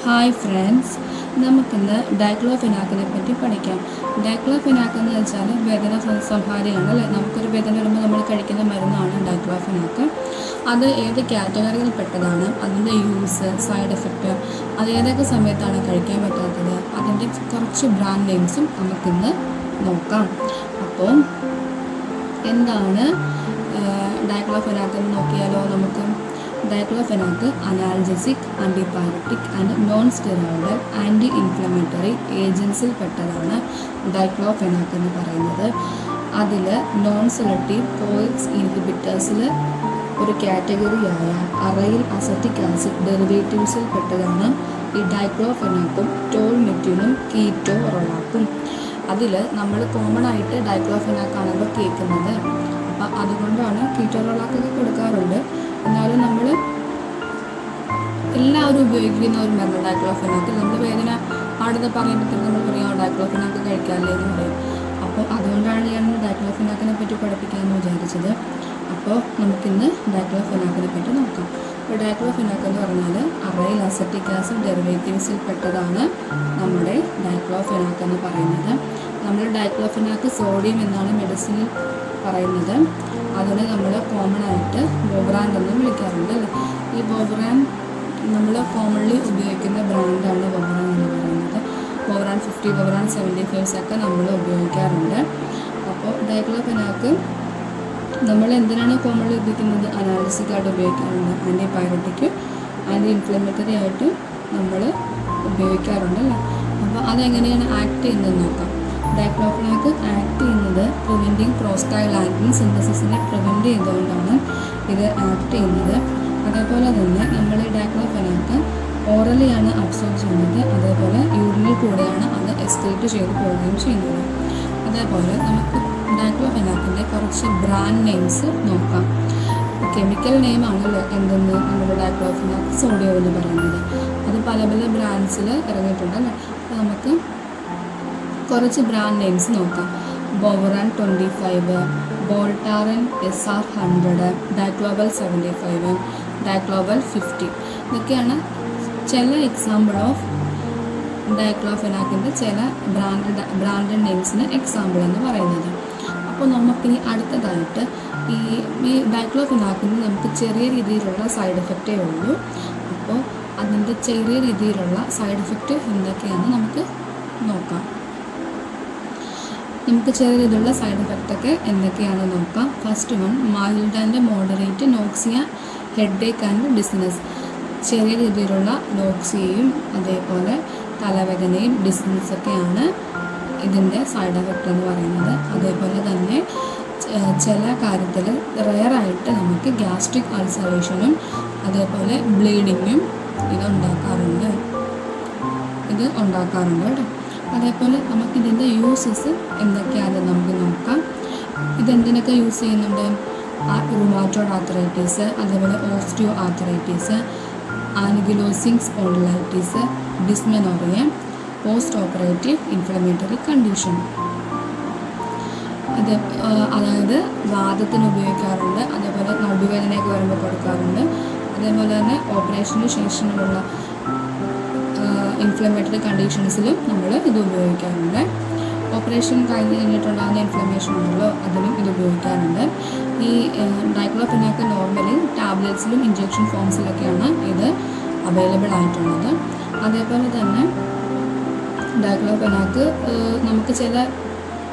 Hi friends, നമുക്കിന്ന് ഡൈക്ലോഫെനാക്കിനെ പറ്റി പഠിക്കാം. ഡൈക്ലോഫെനാക്ക് എന്ന് വെച്ചാൽ വേദന സംഹാരിയാണ് അല്ലേ. നമുക്കൊരു വേദന വരുമ്പോൾ നമ്മൾ കഴിക്കുന്ന മരുന്നാണ് ഡൈക്ലോഫെനാക്ക്. അത് ഏത് കാറ്റഗറിയിൽ പെട്ടതാണ്, അതിൻ്റെ യൂസ്, സൈഡ് എഫക്റ്റ്, അത് ഏതൊക്കെ സമയത്താണ് കഴിക്കാൻ പറ്റാത്തത്, അതിൻ്റെ കുറച്ച് ബ്രാൻഡ് നെയിംസും നമുക്കിന്ന് നോക്കാം. അപ്പോൾ എന്താണ് ഡൈക്ലോഫെനാക്ക് എന്ന് നോക്കിയാലോ നമുക്ക്. Diclofenac analgesic, antibiotic and non steroidal anti inflammatory ഏജൻസിൽ പെട്ടതാണ് ഡൈക്ലോഫെനാക്ക് എന്ന് പറയുന്നത്. അതിൽ നോൺ സെലക്റ്റീവ് കോയിക്സ് ഇൻഹിബിറ്റേഴ്സിൽ ഒരു കാറ്റഗറിയായ അറൈൽ അസറ്റിക് ആസിഡ് ഡെറിവേറ്റീവ്സിൽ പെട്ടതാണ് ഈ ഡൈക്ലോഫെനാക്കും ടോൾമെറ്റിനും കീറ്റോറോളാക്കും. അതിൽ നമ്മൾ കോമൺ ആയിട്ട് ഡൈക്ലോഫെനാക്കാണല്ലോ കേൾക്കുന്നത്. അപ്പം അതുകൊണ്ടാണ് കീറ്റോറോളാക്കൊക്കെ കൊടുക്കാറുണ്ട്. എന്നാലും നമ്മൾ എല്ലാവരും ഉപയോഗിക്കുന്ന ഒരു മരുന്ന് ഡൈക്ലോഫെനാക്ക്. നമ്മൾ വേദന ആടുന്ന് പറയുമ്പോഴത്തേക്കും നമ്മൾ പറയും ഡൈക്ലോഫെനാക്ക് കഴിക്കാമല്ലേ എന്ന് പറയും. അപ്പോൾ അതുകൊണ്ടാണ് ഞാൻ ഡൈക്ലോഫെനാക്കിനെ പറ്റി പഠിപ്പിക്കാമെന്ന് വിചാരിച്ചത്. അപ്പോൾ നമുക്കിന്ന് ഡൈക്ലോഫെനാക്കിനെ പറ്റി നോക്കാം. ഇപ്പോൾ ഡൈക്ലോഫെനാക്ക് എന്ന് പറഞ്ഞാൽ അറൈൽ അസറ്റിക് ആസിഡ് ഡെറിവേറ്റീവ്സിൽ പെട്ടതാണ് നമ്മുടെ ഡൈക്ലോഫെനാക്ക് എന്ന് പറയുന്നത്. നമ്മൾ ഡൈക്ലോഫെനാക്ക് സോഡിയം എന്നാണ് മെഡിസിനിൽ പറയുന്നത്. അതിനെ നമ്മൾ കോമൺ ആയിട്ട് ബോബ്രാൻ എന്ന് വിളിക്കാറുണ്ട് അല്ലേ. ഈ ബോബ്രാൻ നമ്മൾ കോമൺലി ഉപയോഗിക്കുന്ന ബ്രാൻഡാണ് ബോബ്രാൻ എന്ന് പറയുന്നത്. ബോബ്രാൻ 50, ബോബ്രാൻ 75 ഒക്കെ നമ്മൾ ഉപയോഗിക്കാറുണ്ട്. അപ്പോൾ ഡൈക്ലോഫെനാക്ക് നമ്മൾ എന്തിനാണ് കോമൺലി ഉപയോഗിക്കുന്നത്? അനാൽജസിക് ആയിട്ട് ഉപയോഗിക്കാറുണ്ട്, ആൻറ്റിബയോട്ടിക്, ആൻറ്റി ഇൻഫ്ലമേറ്ററി ആയിട്ട് നമ്മൾ ഉപയോഗിക്കാറുണ്ട് അല്ലേ. അപ്പോൾ അതെങ്ങനെയാണ് ആക്ട് ചെയ്യുന്നത് നോക്കാം. ഡൈക്ലോഫെനാക്ക് ആക്ട് ചെയ്യുന്നത് പ്രിവെൻറ്റിങ് പ്രോസ്റ്റാഗ്ലാൻഡിൻ സിന്തസിസിനെ പ്രിവെൻറ്റ് ചെയ്തുകൊണ്ടാണ് ഇത് ആക്ട് ചെയ്യുന്നത്. അതേപോലെ തന്നെ നമ്മൾ ഈ ഡൈക്ലോഫെനാക്ക് ഓറലിയാണ് അബ്സോർബ് ചെയ്യുന്നത്. അതേപോലെ യൂറിനിൽ കൂടെയാണ് അത് എക്സ്ക്രീറ്റ് ചെയ്ത് പോവുകയും ചെയ്യുന്നത്. അതേപോലെ നമുക്ക് ഡൈക്ലോഫെനാക്കിൻ്റെ കുറച്ച് ബ്രാൻഡ് നെയിംസ് നോക്കാം. കെമിക്കൽ നെയിം ആണല്ലോ എന്തെന്ന് നമ്മുടെ ഡൈക്ലോഫെനാക്ക് സോഡിയം എന്ന് പറയുന്നത്. അത് പല പല ബ്രാൻഡ്സിൽ ഇറങ്ങിയിട്ടുണ്ട് അല്ലേ. അപ്പോൾ നമുക്ക് കുറച്ച് ബ്രാൻഡ് നെയിംസ് നോക്കാം. ബോവറാൻ 25, ബോൾട്ടാറൻ SR100, ഡൈക്ലോബൽ 75, ഡൈക്ലോബൽ 50. ഇതൊക്കെയാണ് ചില എക്സാമ്പിൾ ഓഫ് ഡൈക്ലോഫെനാക്കിൻ്റെ ചില ബ്രാൻഡ് നെയിംസിന് എക്സാമ്പിൾ എന്ന് പറയുന്നത്. അപ്പോൾ നമുക്കിനി അടുത്തതായിട്ട് ഈ ഡൈക്ലോഫെനാക്കിന് നമുക്ക് ചെറിയ രീതിയിലുള്ള സൈഡ് എഫക്റ്റേ ഉള്ളൂ. അപ്പോൾ അതിൻ്റെ ചെറിയ രീതിയിലുള്ള സൈഡ് എഫക്റ്റ് എന്തൊക്കെയാണെന്ന് നമുക്ക് നോക്കാം. നമുക്ക് ചെറിയ രീതിയിലുള്ള സൈഡ് എഫക്റ്റൊക്കെ എന്തൊക്കെയാണെന്ന് നോക്കാം. First one, mild and moderate nausea, headache and dizziness. ചെറിയ രീതിയിലുള്ള നോക്സിയയും അതേപോലെ തലവേദനയും ഡിസ്നസ്സൊക്കെയാണ് ഇതിൻ്റെ സൈഡ് എഫക്റ്റ് എന്ന് പറയുന്നത്. അതേപോലെ തന്നെ ചില കാര്യത്തിൽ റെയറായിട്ട് നമുക്ക് ഗ്യാസ്ട്രിക് അൾസറേഷനും അതേപോലെ ബ്ലീഡിങ്ങും ഇത് ഉണ്ടാക്കാറുണ്ട് കേട്ടോ. അതേപോലെ നമുക്കിതിൻ്റെ യൂസസ് എന്തൊക്കെയാണെന്ന് നമുക്ക് നോക്കാം. ഇതെന്തിനൊക്കെ യൂസ് ചെയ്യുന്നുണ്ട്? റുമാറ്റോയ്ഡ് ആർത്രൈറ്റിസ്, അതേപോലെ osteo arthritis, ankylosing spondylitis, dysmenorrhea, post operative inflammatory condition. അതായത് വാദത്തിന് ഉപയോഗിക്കാറുണ്ട്. അതേപോലെ നടുവേദനയൊക്കെ വരുമ്പോൾ കൊടുക്കാറുണ്ട്. അതേപോലെ തന്നെ ഓപ്പറേഷന് ശേഷമുള്ള ഇൻഫ്ലമേറ്ററി കണ്ടീഷൻസിലും നമ്മൾ ഇത് ഉപയോഗിക്കാറുണ്ട്. ഓപ്പറേഷൻ കഴിഞ്ഞിട്ടുണ്ടാകുന്ന ഇൻഫ്ലമേഷൻ ഉണ്ടല്ലോ, അതിനും ഇത് ഉപയോഗിക്കാറുണ്ട്. ഈ ഡൈക്ലോഫെനാക്ക് നോർമലി ടാബ്ലറ്റ്സിലും ഇഞ്ചെക്ഷൻ ഫോംസിലൊക്കെയാണ് ഇത് അവൈലബിൾ ആയിട്ടുള്ളത്. അതേപോലെ തന്നെ ഡൈക്ലോഫെനാക്ക് നമുക്ക് ചില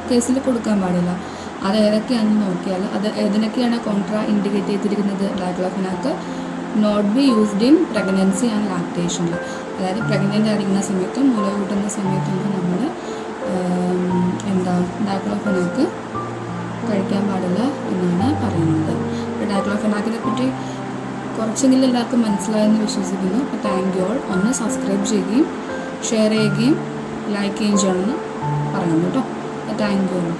കേസിൽ കൊടുക്കാൻ പാടില്ല. അത് ഏതൊക്കെയാണെന്ന് നോക്കിയാൽ അത് ഏതിനൊക്കെയാണ് കോൺട്രാ ഇൻഡിക്കേറ്റ് ചെയ്തിരിക്കുന്നത്? Diclofenac not be used in pregnancy and ലാക്ടേഷനിൽ, അതായത് പ്രഗ്നൻ്റ് ആയിരിക്കുന്ന സമയത്തും മുല കൂട്ടുന്ന സമയത്തൊന്നും നമ്മൾ ഡൈക്ലോഫെനാക്ക് കഴിക്കാൻ പാടില്ല എന്നാണ് പറയുന്നത്. അപ്പോൾ ഡൈക്ലോഫെനാക്കിനെ പറ്റി കുറച്ചെങ്കിലും എല്ലാവർക്കും മനസ്സിലായെന്ന് വിശ്വസിക്കുന്നു. അപ്പോൾ താങ്ക് യു ഓൾ. ഒന്ന് സബ്സ്ക്രൈബ് ചെയ്യുകയും ഷെയർ ചെയ്യുകയും ലൈക്ക് ചെയ്യുകയും ചെയ്യണമെന്ന് പറയുന്നു കേട്ടോ. Thank you all.